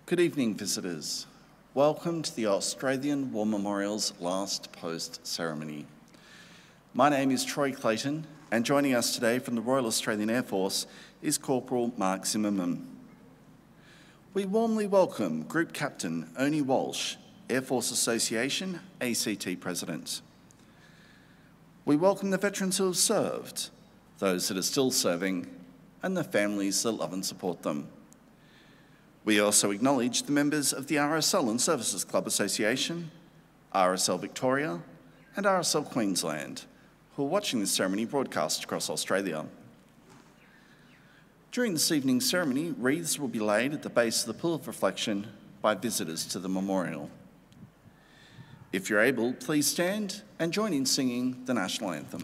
Good evening, visitors. Welcome to the Australian War Memorial's last post ceremony. My name is Troy Clayton, and joining us today from the Royal Australian Air Force is Corporal Mark Zimmerman. We warmly welcome Group Captain Oni Walsh, Air Force Association ACT President. We welcome the veterans who have served, those that are still serving, and the families that love and support them. We also acknowledge the members of the RSL Services Clubs Association, RSL Victoria, and RSL Queensland, who are watching this ceremony broadcast across Australia. During this evening's ceremony, wreaths will be laid at the base of the pool of reflection by visitors to the memorial. If you're able, please stand and join in singing the national anthem.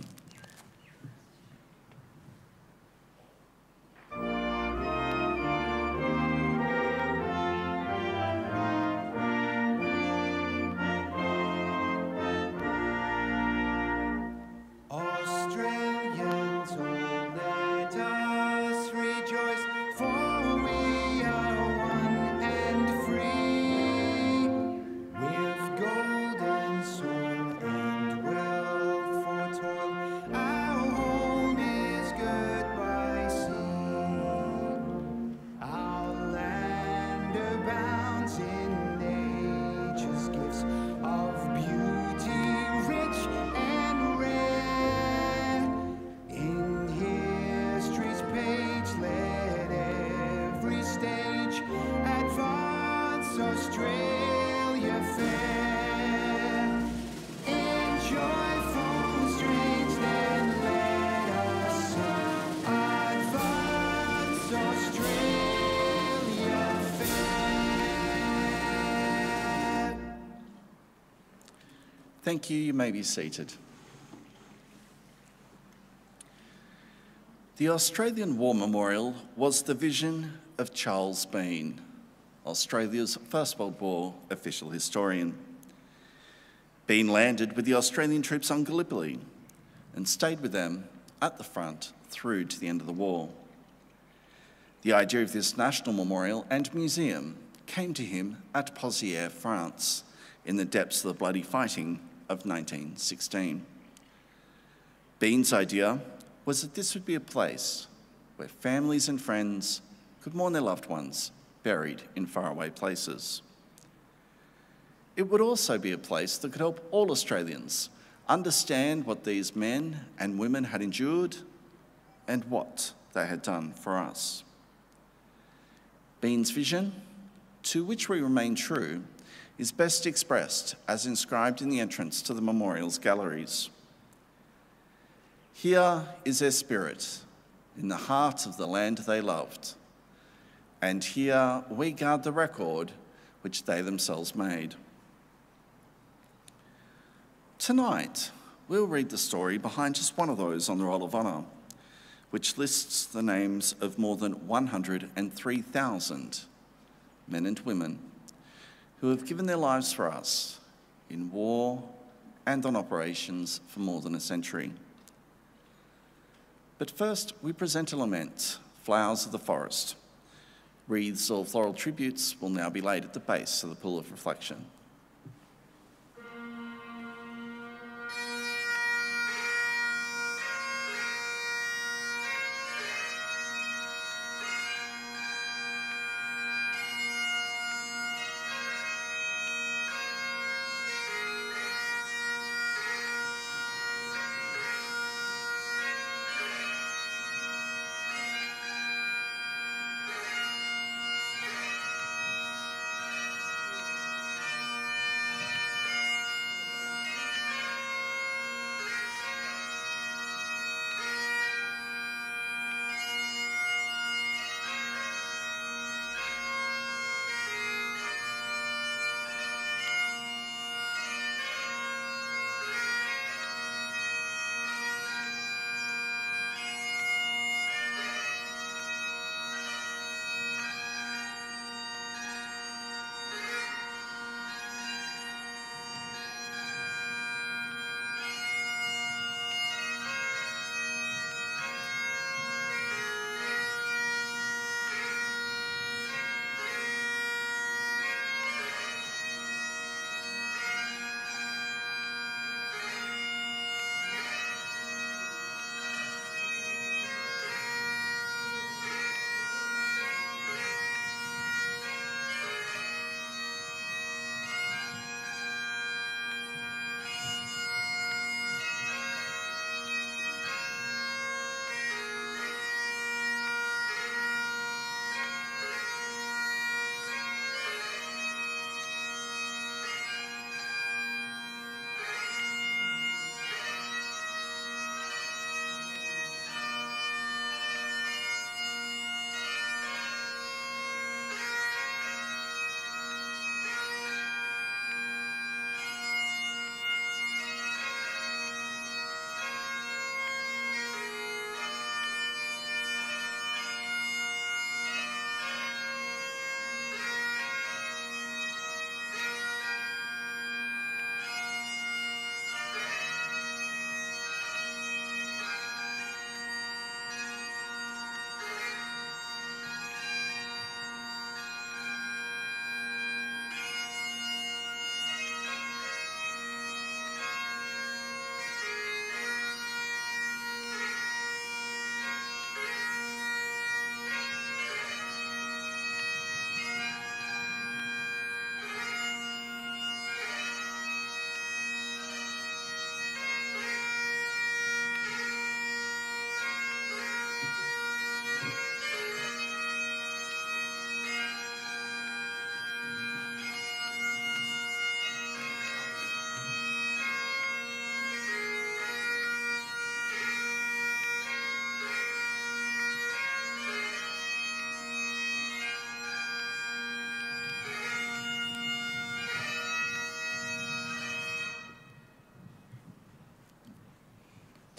Thank you. You may be seated. The Australian War Memorial was the vision of Charles Bean, Australia's First World War official historian. Bean landed with the Australian troops on Gallipoli and stayed with them at the front through to the end of the war. The idea of this national memorial and museum came to him at Pozières, France, in the depths of the bloody fighting of 1916. Bean's idea was that this would be a place where families and friends could mourn their loved ones buried in faraway places. It would also be a place that could help all Australians understand what these men and women had endured and what they had done for us. Bean's vision, to which we remain true, is best expressed as inscribed in the entrance to the memorial's galleries. Here is their spirit, in the heart of the land they loved, and here we guard the record which they themselves made. Tonight, we'll read the story behind just one of those on the Roll of Honour, which lists the names of more than 103,000 men and women who have given their lives for us in war and on operations for more than a century. But first, we present a lament, Flowers of the Forest. Wreaths or floral tributes will now be laid at the base of the pool of reflection.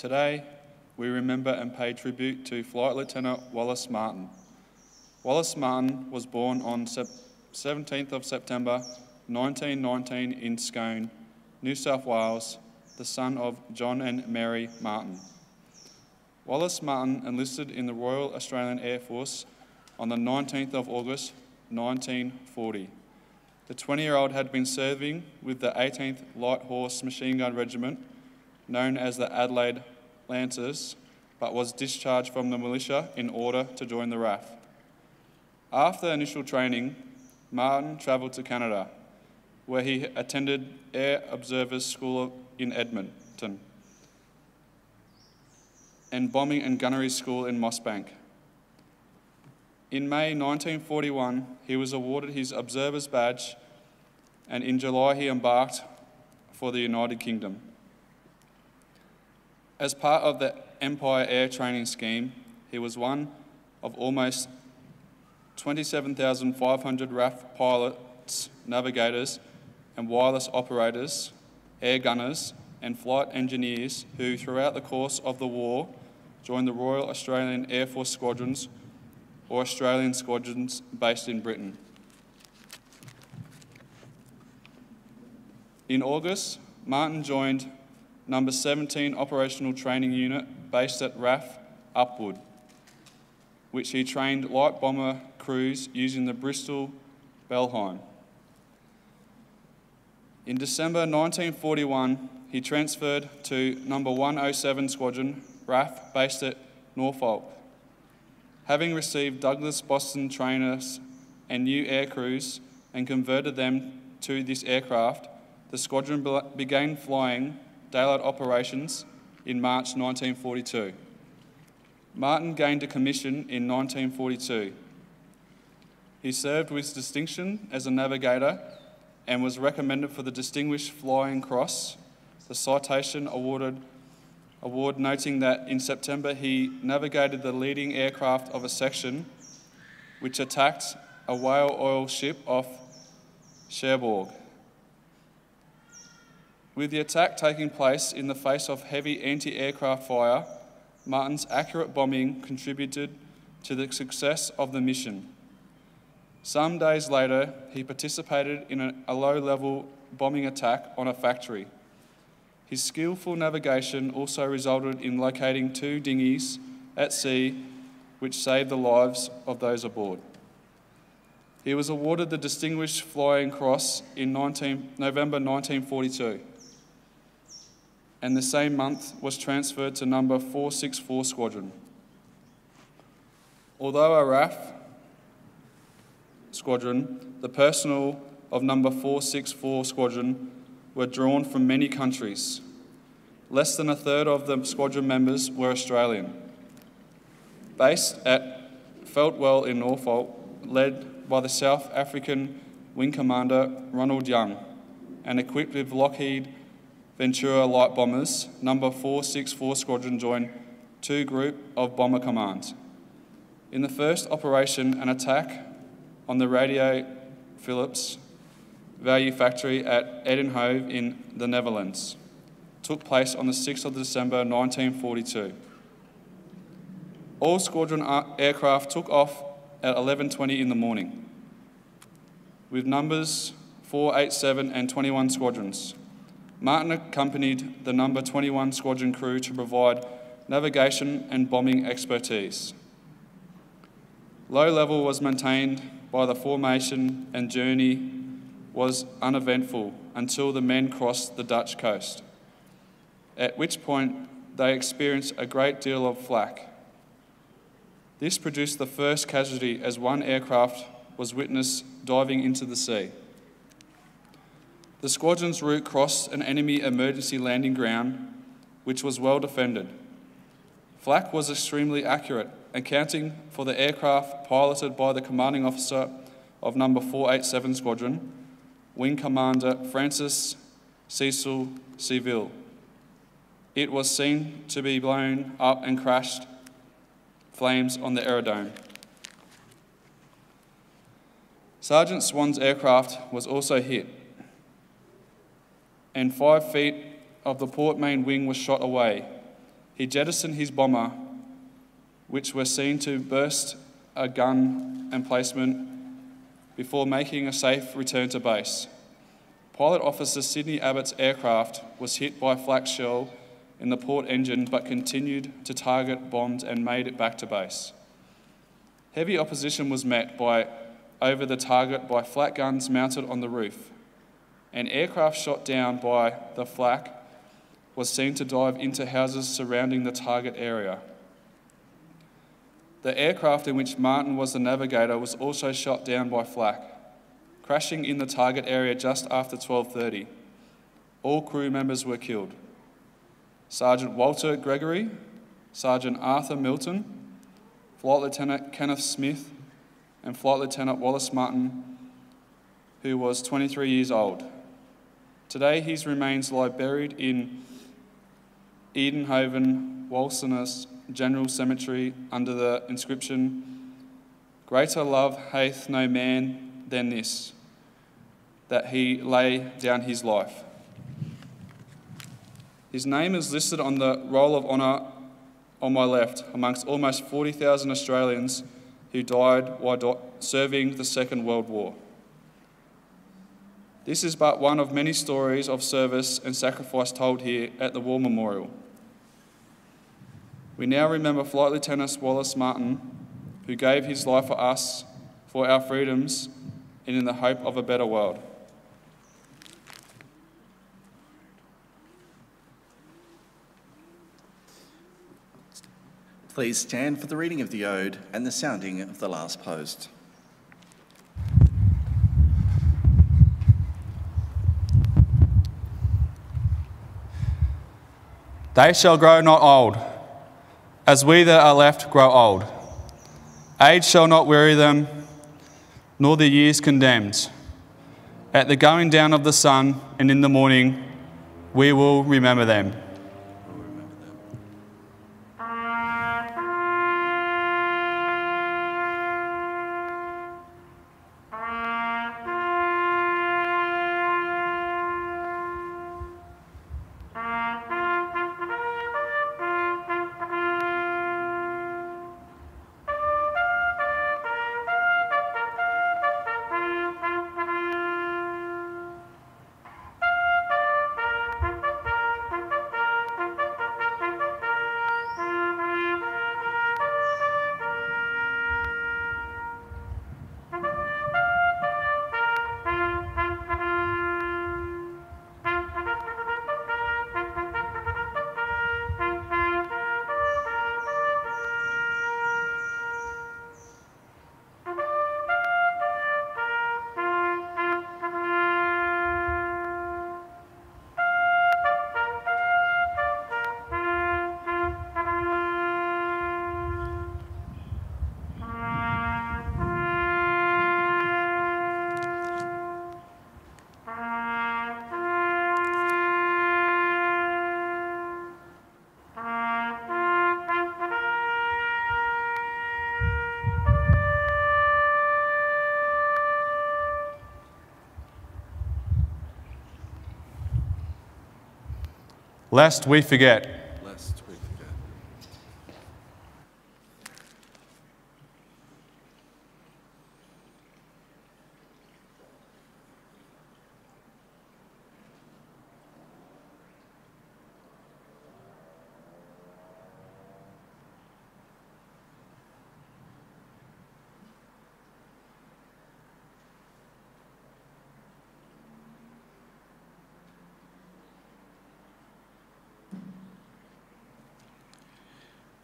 Today, we remember and pay tribute to Flight Lieutenant Wallace Martin. Wallace Martin was born on 17th of September 1919 in Scone, New South Wales, the son of John and Mary Martin. Wallace Martin enlisted in the Royal Australian Air Force on the 19th of August 1940. The 20-year-old had been serving with the 18th Light Horse Machine Gun Regiment, known as the Adelaide Lancers, but was discharged from the militia in order to join the RAF. After initial training, Martin travelled to Canada, where he attended Air Observers School in Edmonton and Bombing and Gunnery School in Mossbank. In May 1941, he was awarded his Observer's Badge, and in July he embarked for the United Kingdom. As part of the Empire Air Training Scheme, he was one of almost 27,500 RAF pilots, navigators, and wireless operators, air gunners, and flight engineers who, throughout the course of the war, joined the Royal Australian Air Force Squadrons or Australian squadrons based in Britain. In August, Martin joined No. 17 Operational Training Unit based at RAF Upwood, which he trained light bomber crews using the Bristol Bellheim. In December 1941, he transferred to No. 107 Squadron, RAF, based at Norfolk. Having received Douglas Boston trainers and new air crews and converted them to this aircraft, the squadron began flying daylight operations in March 1942. Martin gained a commission in 1942. He served with distinction as a navigator and was recommended for the Distinguished Flying Cross, the citation award noting that in September he navigated the leading aircraft of a section which attacked a whale oil ship off Cherbourg. With the attack taking place in the face of heavy anti-aircraft fire, Martin's accurate bombing contributed to the success of the mission. Some days later, he participated in a low-level bombing attack on a factory. His skillful navigation also resulted in locating 2 dinghies at sea, which saved the lives of those aboard. He was awarded the Distinguished Flying Cross in November 1942, and the same month was transferred to No. 464 Squadron. Although a RAF squadron, the personnel of No. 464 Squadron were drawn from many countries. Less than a third of the squadron members were Australian. Based at Feltwell in Norfolk, led by the South African Wing Commander Ronald Young, and equipped with Lockheed Ventura light bombers, No. 464 Squadron joined 2 group of bomber commands. In the first operation, an attack on the Radio Philips value factory at Edenhove in the Netherlands took place on the 6th of December 1942. All squadron aircraft took off at 11:20 in the morning, with numbers 487 and 21 squadrons. Martin accompanied the No. 21 Squadron crew to provide navigation and bombing expertise. Low level was maintained by the formation, and journey was uneventful until the men crossed the Dutch coast, at which point they experienced a great deal of flak. This produced the first casualty as one aircraft was witnessed diving into the sea. The squadron's route crossed an enemy emergency landing ground, which was well defended. Flak was extremely accurate, accounting for the aircraft piloted by the commanding officer of No. 487 Squadron, Wing Commander Francis Cecil Seville. It was seen to be blown up and crashed flames on the aerodrome. Sergeant Swan's aircraft was also hit, and 5 feet of the port main wing was shot away. he jettisoned his bomber, which were seen to burst a gun emplacement before making a safe return to base. Pilot Officer Sydney Abbott's aircraft was hit by a flak shell in the port engine but continued to target bombs and made it back to base. Heavy opposition was met over the target by flak guns mounted on the roof. An aircraft shot down by the flak was seen to dive into houses surrounding the target area. The aircraft in which Martin was the navigator was also shot down by flak, crashing in the target area just after 12:30. All crew members were killed. Sergeant Walter Gregory, Sergeant Arthur Milton, Flight Lieutenant Kenneth Smith, and Flight Lieutenant Wallace Martin, who was 23 years old. Today his remains lie buried in Edenhoven, Walsinus General Cemetery under the inscription, "Greater love hath no man than this, that he lay down his life." His name is listed on the Roll of Honour on my left, amongst almost 40,000 Australians who died while serving the Second World War. This is but one of many stories of service and sacrifice told here at the War Memorial. We now remember Flight Lieutenant Wallace Martin, who gave his life for us, for our freedoms, and in the hope of a better world. Please stand for the reading of the ode and the sounding of the last post. They shall grow not old, as we that are left grow old. Age shall not weary them, nor the years condemned. At the going down of the sun and in the morning, we will remember them. Lest we forget. Lest we forget.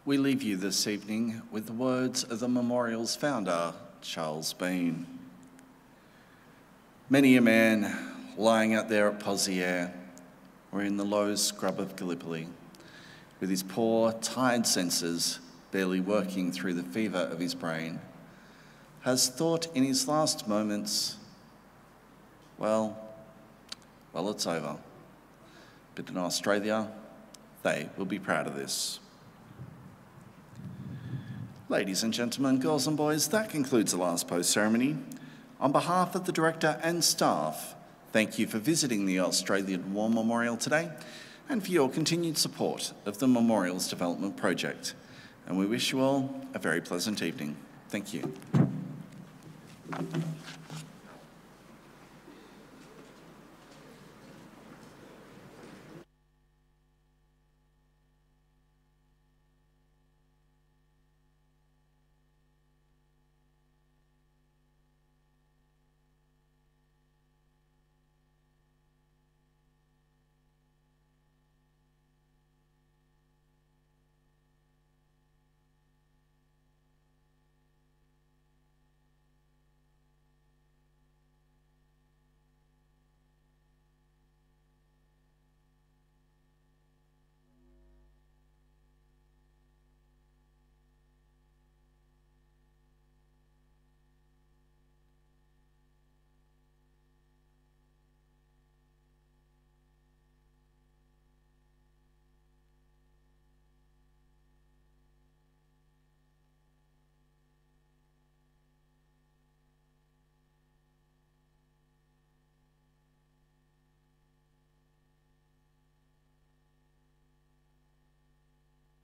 We leave you this evening with the words of the memorial's founder, Charles Bean. Many a man lying out there at Pozières or in the low scrub of Gallipoli, with his poor, tired senses barely working through the fever of his brain, has thought in his last moments, well, it's over. But in Australia, they will be proud of this. Ladies and gentlemen, girls and boys, that concludes the last post ceremony. On behalf of the director and staff, thank you for visiting the Australian War Memorial today, and for your continued support of the Memorials Development Project. And we wish you all a very pleasant evening. Thank you.